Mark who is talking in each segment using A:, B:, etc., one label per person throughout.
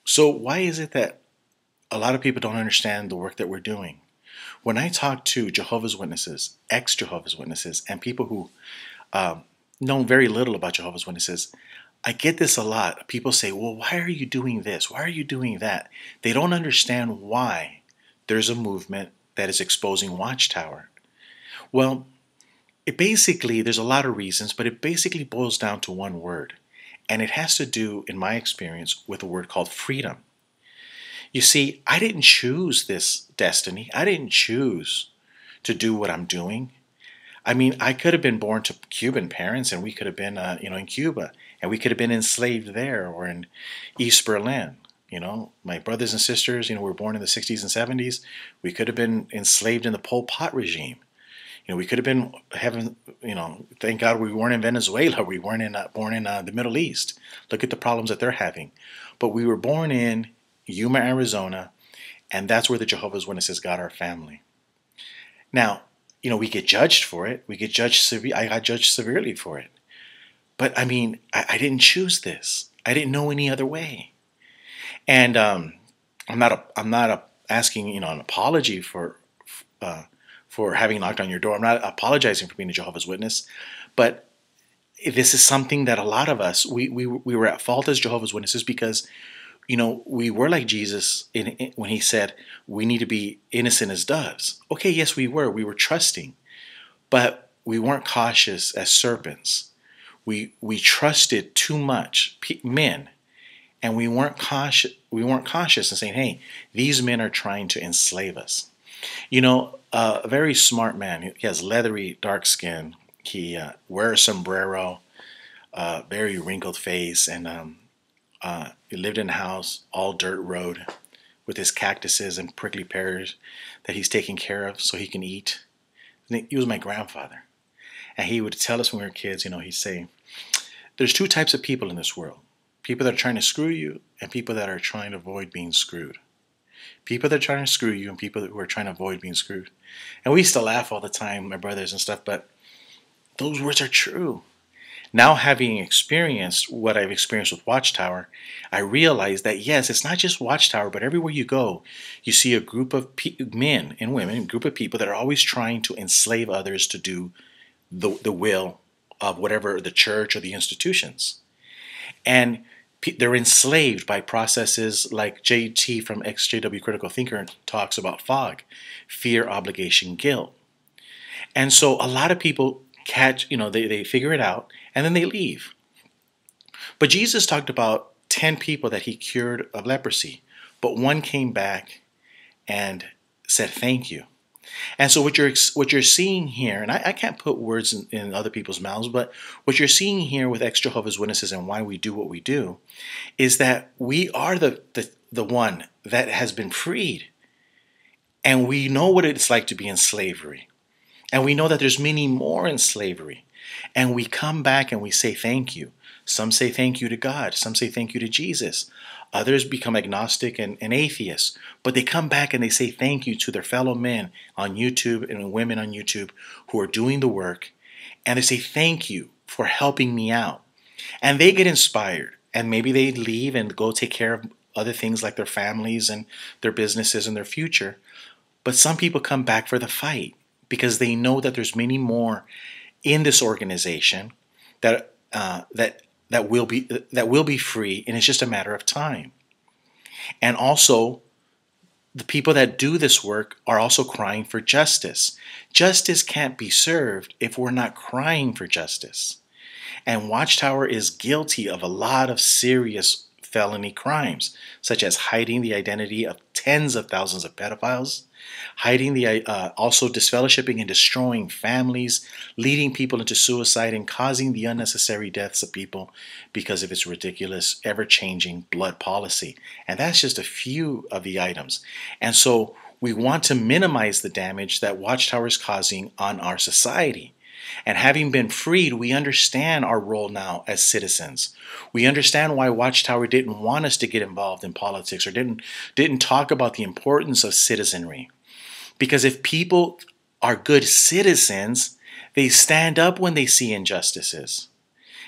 A: So why is it that a lot of people don't understand the work that we're doing? When I talk to Jehovah's Witnesses, ex-Jehovah's Witnesses, and people who know very little about Jehovah's Witnesses, I get this a lot. People say, well, why are you doing this? Why are you doing that? They don't understand why there's a movement that is exposing Watchtower. Well, there's a lot of reasons, but it basically boils down to one word. And it has to do, in my experience, with a word called freedom. You see, I didn't choose this destiny. I didn't choose to do what I'm doing. I mean, I could have been born to Cuban parents, and we could have been, in Cuba, and we could have been enslaved there or in East Berlin. My brothers and sisters, were born in the 60s and 70s. We could have been enslaved in the Pol Pot regime. We could have been having, thank God we weren't in Venezuela. We weren't born in the Middle East. Look at the problems that they're having. But we were born in Yuma, Arizona, and that's where the Jehovah's Witnesses got our family. Now, we get judged for it. We get judged I got judged severely for it. But I mean, I didn't choose this. I didn't know any other way. And I'm not asking an apology for having knocked on your door. I'm not apologizing for being a Jehovah's Witness, but this is something that a lot of us we were at fault as Jehovah's Witnesses because we were like Jesus when he said we need to be innocent as doves. Okay, yes, we were. We were trusting, but we weren't cautious as serpents. We trusted too much men, and we weren't cautious. We weren't cautious in saying, "Hey, these men are trying to enslave us." A very smart man. He has leathery, dark skin. He wears a sombrero, very wrinkled face, and he lived in a house, all dirt road, with his cactuses and prickly pears that he's taking care of so he can eat. He was my grandfather. And he would tell us when we were kids, he'd say, there's two types of people in this world. People that are trying to screw you and people that are trying to avoid being screwed. People that are trying to screw you and people who are trying to avoid being screwed. And we used to laugh all the time, my brothers and stuff, but those words are true. Now, having experienced what I've experienced with Watchtower, I realize that yes, it's not just Watchtower, but everywhere you go, you see a group of men and women, a group of people that are always trying to enslave others to do the will of whatever the church or the institutions. And they're enslaved by processes like JT from XJW Critical Thinker talks about fog, fear, obligation, guilt. And so a lot of people they figure it out and then they leave. But Jesus talked about 10 people that he cured of leprosy, but one came back and said thank you. And so what you're seeing here, and I can't put words in other people's mouths, but what you're seeing here with ex-Jehovah's Witnesses and why we do what we do is that we are the one that has been freed. And we know what it's like to be in slavery. And we know that there's many more in slavery. And we come back and we say thank you. Some say thank you to God. Some say thank you to Jesus. Others become agnostic and atheists. But they come back and they say thank you to their fellow men on YouTube and women on YouTube who are doing the work. And they say thank you for helping me out. And they get inspired. And maybe they leave and go take care of other things like their families and their businesses and their future. But some people come back for the fight because they know that there's many more in this organization that will be free, and it's just a matter of time. And also, the people that do this work are also crying for justice. Justice can't be served if we're not crying for justice. And Watchtower is guilty of a lot of serious felony crimes, such as hiding the identity of tens of thousands of pedophiles, also disfellowshipping and destroying families, leading people into suicide, and causing the unnecessary deaths of people because of its ridiculous, ever-changing blood policy. And that's just a few of the items. And so we want to minimize the damage that Watchtower is causing on our society. And having been freed, we understand our role now as citizens. We understand why Watchtower didn't want us to get involved in politics or didn't talk about the importance of citizenry. Because if people are good citizens, they stand up when they see injustices.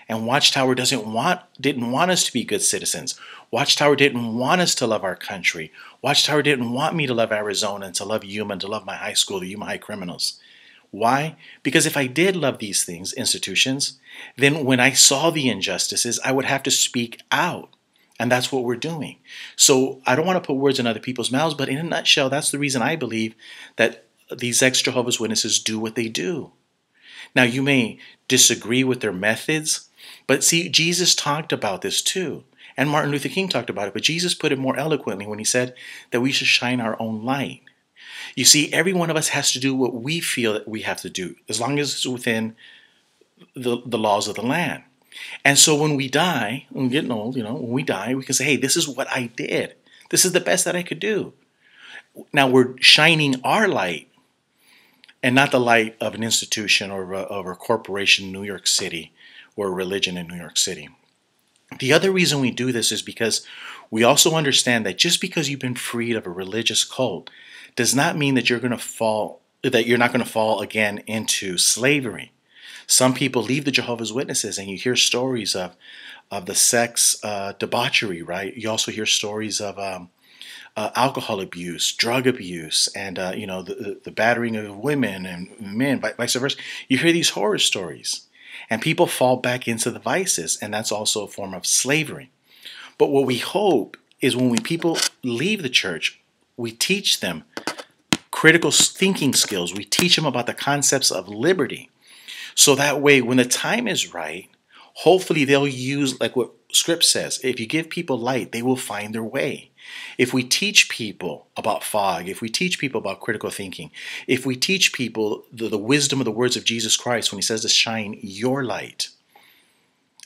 A: And Watchtower didn't want us to be good citizens. Watchtower didn't want us to love our country. Watchtower didn't want me to love Arizona and to love Yuma and to love my high school, the Yuma High criminals. Why? Because if I did love these things, institutions, then when I saw the injustices, I would have to speak out. And that's what we're doing. So I don't want to put words in other people's mouths, but in a nutshell, that's the reason I believe that these ex-Jehovah's Witnesses do what they do. Now, you may disagree with their methods, but see, Jesus talked about this too. And Martin Luther King talked about it, but Jesus put it more eloquently when he said that we should shine our own light. You see, every one of us has to do what we feel that we have to do, as long as it's within the laws of the land. And so when we die, when we're getting old, when we die, we can say, hey, this is what I did. This is the best that I could do. Now we're shining our light and not the light of an institution or of a corporation in New York City or a religion in New York City. The other reason we do this is because we also understand that just because you've been freed of a religious cult does not mean that you're not going to fall again into slavery. Some people leave the Jehovah's Witnesses and you hear stories of the sex debauchery, right? You also hear stories of alcohol abuse, drug abuse, and the battering of women and men, vice versa. You hear these horror stories, and people fall back into the vices, and that's also a form of slavery. But what we hope is when people leave the church, we teach them critical thinking skills. We teach them about the concepts of liberty. So that way, when the time is right, hopefully they'll use, like what Script says, if you give people light, they will find their way. If we teach people about fog, if we teach people about critical thinking, if we teach people the wisdom of the words of Jesus Christ when he says to shine your light,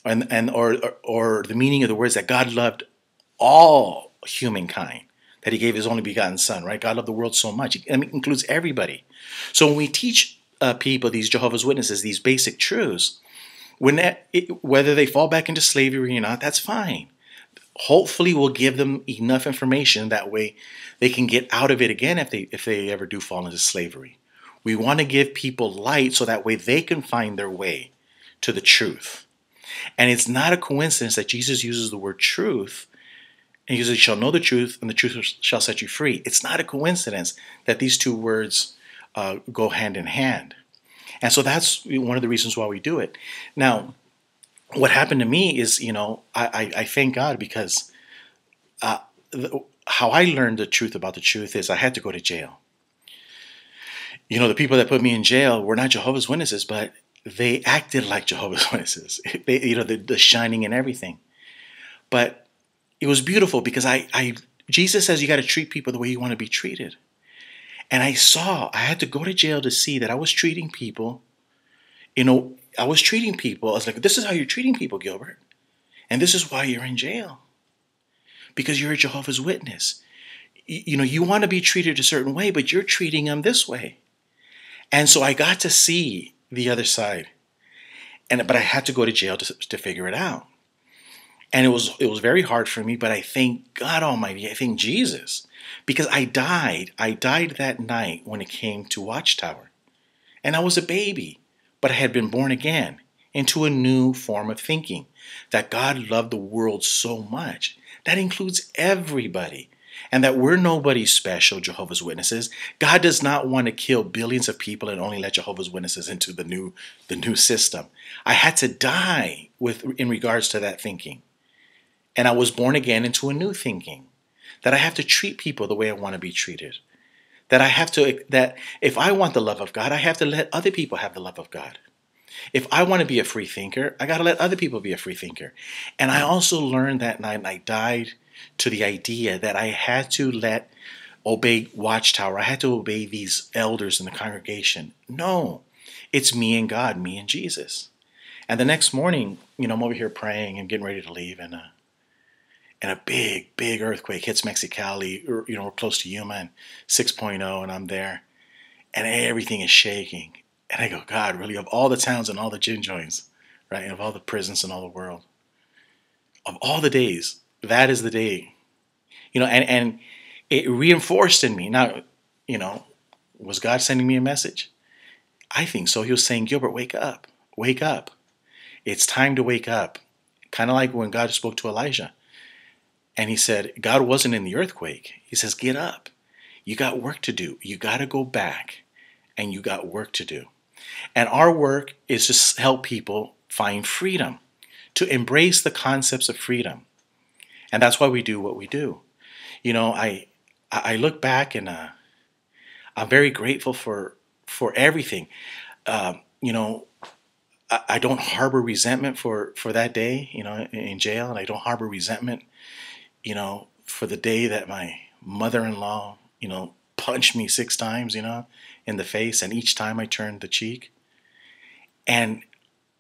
A: or the meaning of the words that God loved all humankind, that he gave his only begotten son, right? God loved the world so much. It includes everybody. So when we teach people, these Jehovah's Witnesses, these basic truths, whether they fall back into slavery or not, that's fine. Hopefully we'll give them enough information that way they can get out of it again if they ever do fall into slavery. We want to give people light so that way they can find their way to the truth. And it's not a coincidence that Jesus uses the word truth, and he says, you shall know the truth, and the truth shall set you free. It's not a coincidence that these two words go hand in hand. And so that's one of the reasons why we do it. Now, what happened to me is, I thank God because how I learned the truth about the truth is I had to go to jail. The people that put me in jail were not Jehovah's Witnesses, but they acted like Jehovah's Witnesses. The shining and everything. But it was beautiful because Jesus says you got to treat people the way you want to be treated. And I had to go to jail to see that I was treating people, I was like, this is how you're treating people, Gilbert. And this is why you're in jail. Because you're a Jehovah's Witness. You want to be treated a certain way, but you're treating them this way. And so I got to see the other side. But I had to go to jail to figure it out. And it was very hard for me, but I thank God Almighty, I thank Jesus. Because I died that night when it came to Watchtower. And I was a baby, but I had been born again into a new form of thinking. That God loved the world so much. That includes everybody. And that we're nobody special, Jehovah's Witnesses. God does not want to kill billions of people and only let Jehovah's Witnesses into the new system. I had to die in regards to that thinking. And I was born again into a new thinking. That I have to treat people the way I want to be treated. That if I want the love of God, I have to let other people have the love of God. If I want to be a free thinker, I got to let other people be a free thinker. And I also learned that night, and I died to the idea that I had to obey Watchtower. I had to obey these elders in the congregation. No, it's me and God, me and Jesus. And the next morning, I'm over here praying and getting ready to leave, and a big, big earthquake hits Mexicali, we're close to Yuma, and 6.0, and I'm there, and everything is shaking. And I go, God, really, of all the towns and all the gin joints, right, and of all the prisons in all the world, of all the days, that is the day. And it reinforced in me. Now, was God sending me a message? I think so. He was saying, Gilbert, wake up. Wake up. It's time to wake up. Kind of like when God spoke to Elijah. And he said, God wasn't in the earthquake. He says, get up. You got work to do. You got to go back and you got work to do. And our work is to help people find freedom, to embrace the concepts of freedom. And that's why we do what we do. You know, I look back and I'm very grateful for everything. You know, I don't harbor resentment for that day, you know, in jail. And I don't harbor resentment, you know, for the day that my mother-in-law, you know, punched me 6 times, you know, in the face. And each time I turned the cheek. And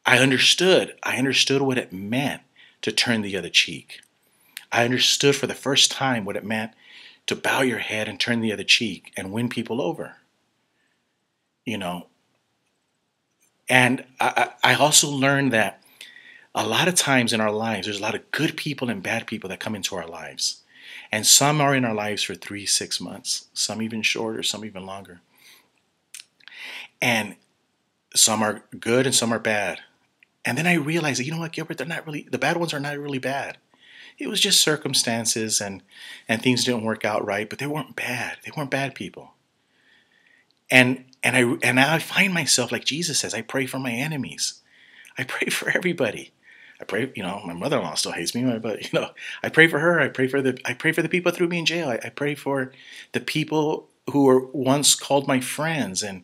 A: I understood what it meant to turn the other cheek. I understood for the first time what it meant to bow your head and turn the other cheek and win people over. You know, and I also learned that a lot of times in our lives, there's a lot of good people and bad people that come into our lives. And some are in our lives for 3-6 months, some even shorter, some even longer. And some are good and some are bad. And then I realized that, you know what, Gilbert, the bad ones are not really bad. It was just circumstances and things didn't work out right, but they weren't bad. They weren't bad people. And now I find myself, like Jesus says, I pray for my enemies. I pray for everybody. I pray, you know, my mother-in-law still hates me, but you know, I pray for her. I pray for the people that threw me in jail. I pray for the people who were once called my friends, and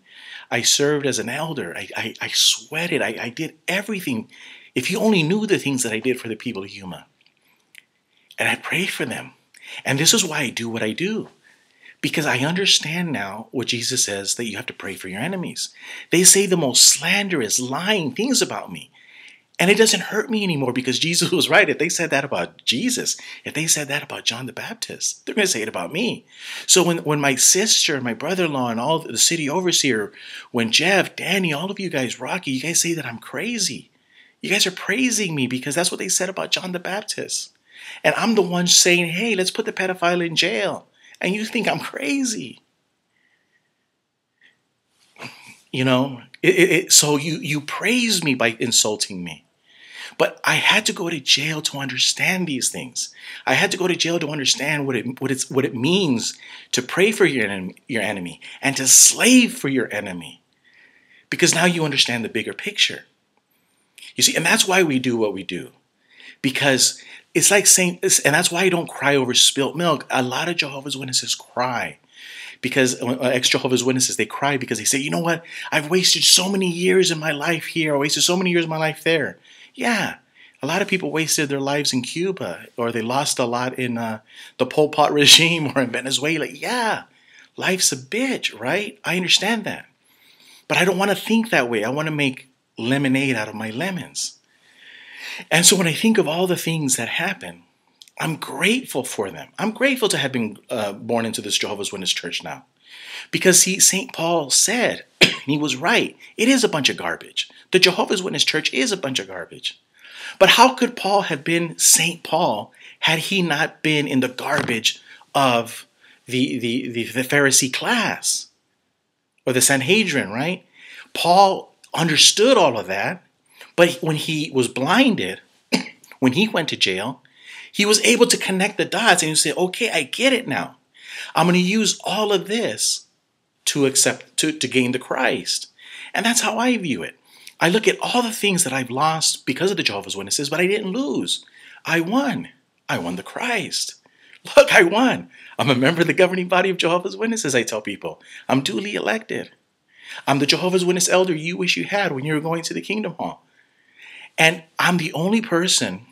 A: I served as an elder. I sweated. I did everything. If you only knew the things that I did for the people of Yuma. And I prayed for them. And this is why I do what I do. Because I understand now what Jesus says, that you have to pray for your enemies. They say the most slanderous, lying things about me. And it doesn't hurt me anymore because Jesus was right. If they said that about Jesus, if they said that about John the Baptist, they're going to say it about me. So when my sister, my brother-in-law, and all the city overseer, when Jeff, Danny, all of you guys, Rocky, you guys say that I'm crazy. You guys are praising me because that's what they said about John the Baptist. And I'm the one saying, hey, let's put the pedophile in jail. And you think I'm crazy. You know, so you praise me by insulting me. But I had to go to jail to understand these things. I had to go to jail to understand what it means to pray for your enemy and to slave for your enemy. Because now you understand the bigger picture. You see, and that's why we do what we do. Because it's like saying, and that's why I don't cry over spilt milk. A lot of Jehovah's Witnesses cry. Because ex-Jehovah's Witnesses, they cry because they say, you know what? I've wasted so many years in my life here. I wasted so many years in my life there. Yeah, a lot of people wasted their lives in Cuba, or they lost a lot in the Pol Pot regime or in Venezuela. Yeah, life's a bitch, right? I understand that. But I don't want to think that way. I want to make lemonade out of my lemons. And so when I think of all the things that happen, I'm grateful for them. I'm grateful to have been born into this Jehovah's Witness church now. Because St. Paul said, he was right, it is a bunch of garbage. The Jehovah's Witness church is a bunch of garbage. But how could Paul have been St. Paul had he not been in the garbage of the Pharisee class or the Sanhedrin, right? Paul understood all of that, but when he was blinded, when he went to jail, he was able to connect the dots and say, okay, I get it now. I'm going to use all of this to gain the Christ. And that's how I view it. I look at all the things that I've lost because of the Jehovah's Witnesses, but I didn't lose. I won. I won the Christ. Look, I won. I'm a member of the governing body of Jehovah's Witnesses, I tell people. I'm duly elected. I'm the Jehovah's Witness elder you wish you had when you were going to the Kingdom Hall. And I'm the only person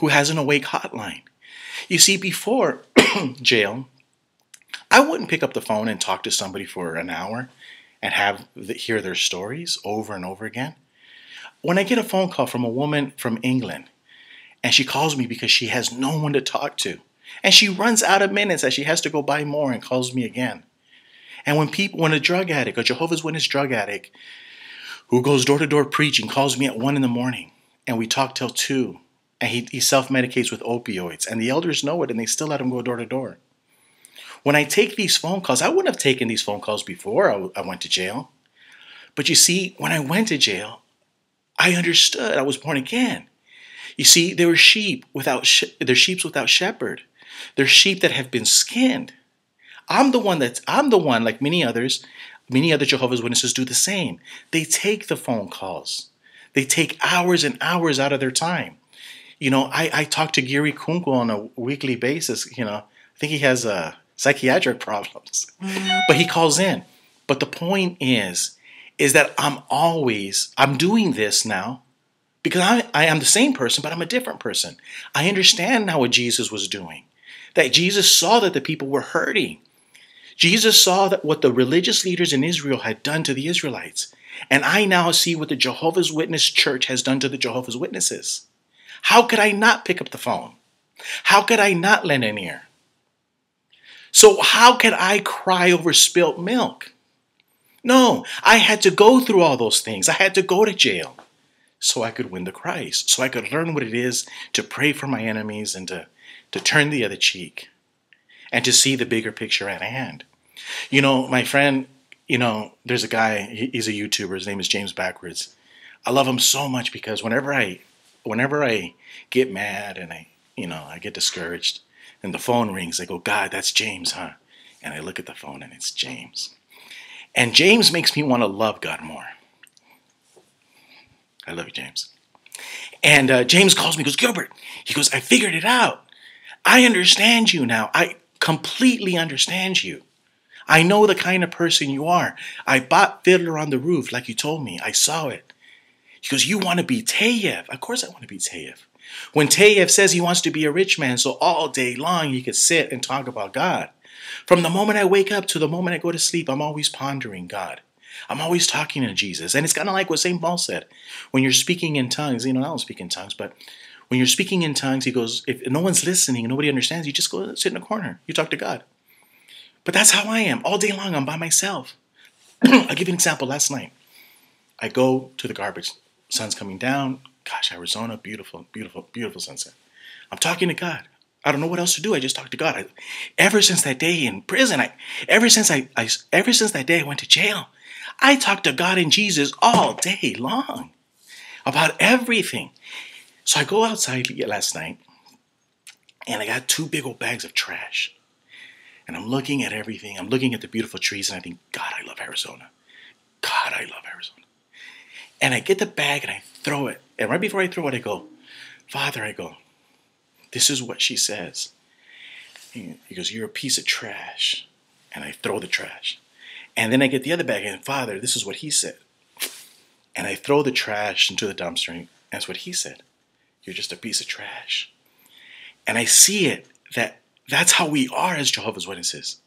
A: who has an awake hotline. You see, before jail, I wouldn't pick up the phone and talk to somebody for an hour and hear their stories over and over again. When I get a phone call from a woman from England, and she calls me because she has no one to talk to, and she runs out of minutes as she has to go buy more and calls me again. And when a drug addict, a Jehovah's Witness drug addict, who goes door to door preaching, calls me at 1 a.m, and we talk till 2, and he self-medicates with opioids, and the elders know it, and they still let him go door to door. When I take these phone calls, I wouldn't have taken these phone calls before I went to jail. But you see, when I went to jail, I understood. I was born again. You see, there were sheep without they're sheep without shepherd. They're sheep that have been skinned. I'm the one like many other Jehovah's Witnesses do the same. They take the phone calls. They take hours and hours out of their time. I talk to Giri Kunkel on a weekly basis. I think he has psychiatric problems, but he calls in. But the point is that I'm doing this now because I am the same person, but I'm a different person. I understand now what Jesus was doing. That Jesus saw that the people were hurting. Jesus saw that what the religious leaders in Israel had done to the Israelites. And I now see what the Jehovah's Witness church has done to the Jehovah's Witnesses. How could I not pick up the phone? How could I not lend an ear? So how could I cry over spilt milk? No, I had to go through all those things. I had to go to jail so I could win the Christ, so I could learn what it is to pray for my enemies and to turn the other cheek and to see the bigger picture at hand. My friend, there's a guy, he's a YouTuber. His name is James Backwards. I love him so much because whenever I get mad and I get discouraged and the phone rings, I go, God, that's James, huh? And I look at the phone and it's James. And James makes me want to love God more. I love you, James. And James calls me, goes, Gilbert. He goes, I figured it out. I understand you now. I completely understand you. I know the kind of person you are. I bought Fiddler on the Roof like you told me. I saw it. He goes, you want to be Tayev? Of course I want to be Tayev. When Tayev says he wants to be a rich man, so all day long he could sit and talk about God. From the moment I wake up to the moment I go to sleep, I'm always pondering God. I'm always talking to Jesus. And it's kind of like what St. Paul said. When you're speaking in tongues, I don't speak in tongues, but when you're speaking in tongues, he goes, if no one's listening and nobody understands, you just go sit in a corner. You talk to God. But that's how I am. All day long, I'm by myself. I'll give you an example. Last night, I go to the garbage. Sun's coming down. Gosh, Arizona, beautiful, beautiful, beautiful sunset. I'm talking to God. I don't know what else to do. I just talk to God. Ever since that day in prison, ever since that day I went to jail, I talked to God and Jesus all day long about everything. So I go outside last night, and I got 2 big old bags of trash. And I'm looking at everything. I'm looking at the beautiful trees, and I think, God, I love Arizona. God, I love Arizona. And I get the bag, and I throw it. And right before I throw it, I go, Father, this is what she says. He goes, you're a piece of trash. And I throw the trash. And then I get the other bag, and Father, this is what he said. And I throw the trash into the dumpster, and that's what he said. You're just a piece of trash. And I see it, that's how we are as Jehovah's Witnesses.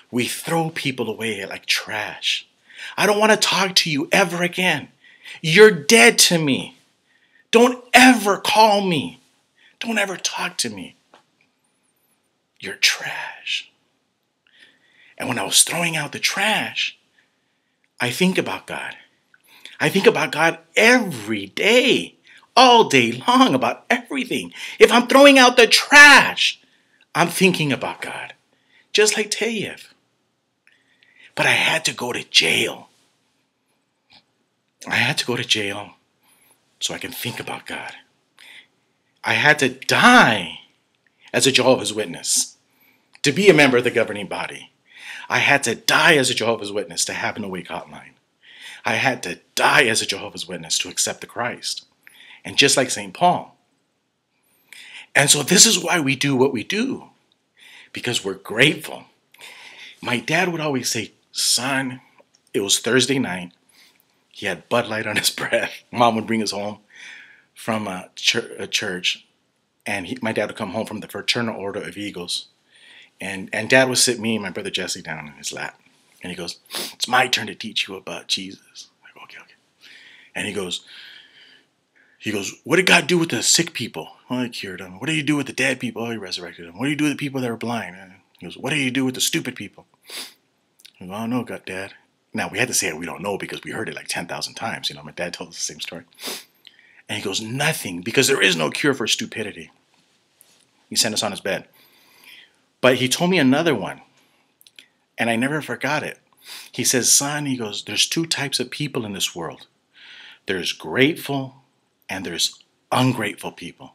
A: We throw people away like trash. I don't want to talk to you ever again. You're dead to me. Don't ever call me. Don't ever talk to me. You're trash. And when I was throwing out the trash, I think about God. I think about God every day, all day long, about everything. If I'm throwing out the trash, I'm thinking about God, just like Tayev. But I had to go to jail. I had to go to jail so I can think about God. I had to die as a Jehovah's Witness to be a member of the governing body. I had to die as a Jehovah's Witness to have an awake hotline. I had to die as a Jehovah's Witness to accept the Christ. And just like St. Paul. And so this is why we do what we do. Because we're grateful. My dad would always say, son, it was Thursday night. He had Bud Light on his breath. Mom would bring us home from a church. And my dad would come home from the Fraternal Order of Eagles. And Dad would sit me and my brother Jesse down in his lap. And he goes, it's my turn to teach you about Jesus. I go, okay. And he goes, what did God do with the sick people? Oh, he cured them. What did he do with the dead people? Oh, he resurrected them. What did he do with the people that were blind? He goes, what did he do with the stupid people? I go, I don't know, God, Dad. Now, we had to say it, we don't know, because we heard it like 10,000 times. My dad told us the same story. And he goes, nothing, because there is no cure for stupidity. He sent us on his bed. But he told me another one, and I never forgot it. He says, son, he goes, there's 2 types of people in this world. There's grateful and there's ungrateful people.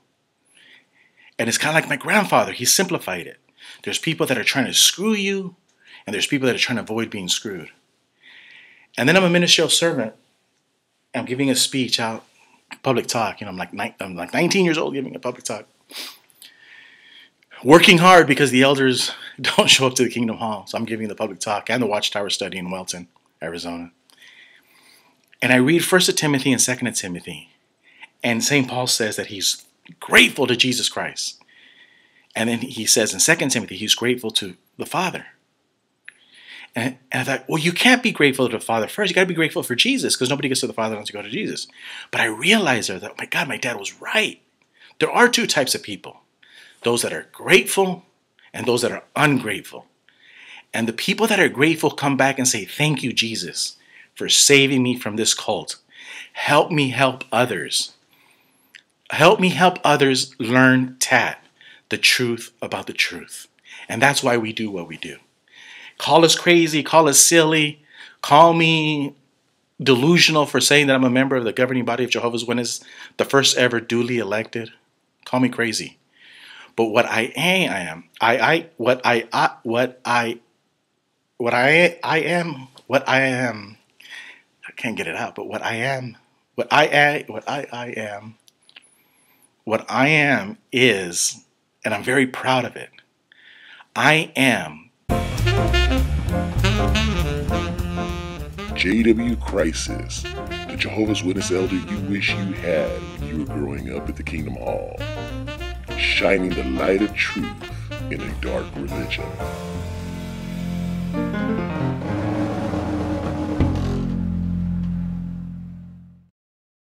A: And it's kind of like my grandfather. He simplified it. There's people that are trying to screw you, and there's people that are trying to avoid being screwed. And then I'm a ministerial servant. I'm giving a speech out, public talk. I'm like 19 years old giving a public talk. Working hard because the elders don't show up to the Kingdom Hall. So I'm giving the public talk and the Watchtower study in Welton, Arizona. And I read 1 Timothy and 2 Timothy. And St. Paul says that he's grateful to Jesus Christ. And then he says in 2 Timothy, he's grateful to the Father. And I thought, well, you can't be grateful to the Father first. You got to be grateful for Jesus, because nobody gets to the Father unless you go to Jesus. But I realized that, oh my God, my dad was right. There are two types of people. Those that are grateful and those that are ungrateful. And the people that are grateful come back and say, thank you, Jesus, for saving me from this cult. Help me help others. Help me help others learn TAT, the truth about the truth. And that's why we do what we do. Call us crazy, call us silly, call me delusional for saying that I'm a member of the governing body of Jehovah's Witnesses, the first ever duly elected. Call me crazy. But what I am, I can't get it out, but what I am is, and I'm very proud of it, I am
B: J.W. Crisis, the Jehovah's Witness elder you wish you had when you were growing up at the Kingdom Hall, shining the light of truth in a dark religion.